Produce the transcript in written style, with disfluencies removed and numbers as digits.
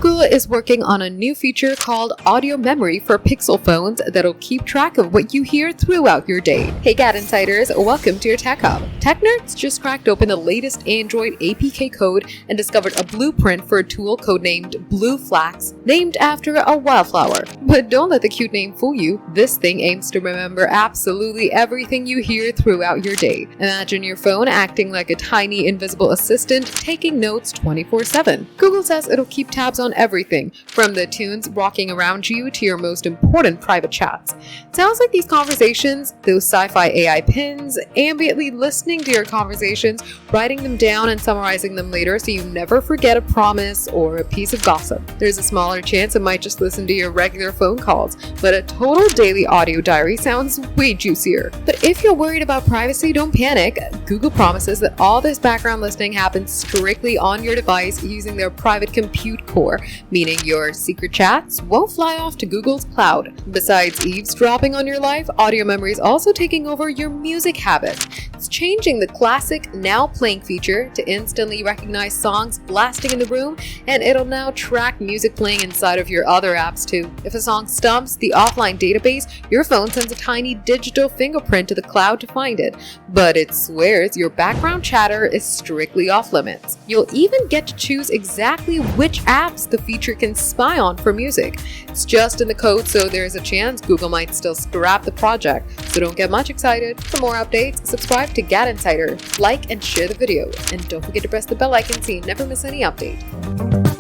Google is working on a new feature called audio memory for Pixel phones that'll keep track of what you hear throughout your day. Hey GadInsiders, welcome to your Tech Hub. Tech nerds just cracked open the latest Android APK code and discovered a blueprint for a tool codenamed Blue Flax, named after a wildflower. But don't let the cute name fool you. This thing aims to remember absolutely everything you hear throughout your day. Imagine your phone acting like a tiny invisible assistant taking notes 24/7. Google says it'll keep tabs on everything, from the tunes rocking around you to your most important private chats. Sounds like these conversations, those sci-fi AI pins, ambiently listening to your conversations, writing them down and summarizing them later so you never forget a promise or a piece of gossip. There's a smaller chance it might just listen to your regular phone calls, but a total daily audio diary sounds way juicier. But if you're worried about privacy, don't panic. Google promises that all this background listening happens strictly on your device using their private compute core, meaning your secret chats won't fly off to Google's cloud. Besides eavesdropping on your life, audio memory is also taking over your music habits. It's changing the classic now playing feature to instantly recognize songs blasting in the room, and it'll now track music playing inside of your other apps too. If a song stumps the offline database, your phone sends a tiny digital fingerprint to the cloud to find it, but it swears your background chatter is strictly off limits. You'll even get to choose exactly which apps the feature can spy on for music. It's just in the code, so there's a chance Google might still scrap the project, so don't get much excited. For more updates, subscribe to GadInsider, like and share the video, and don't forget to press the bell icon so you never miss any update.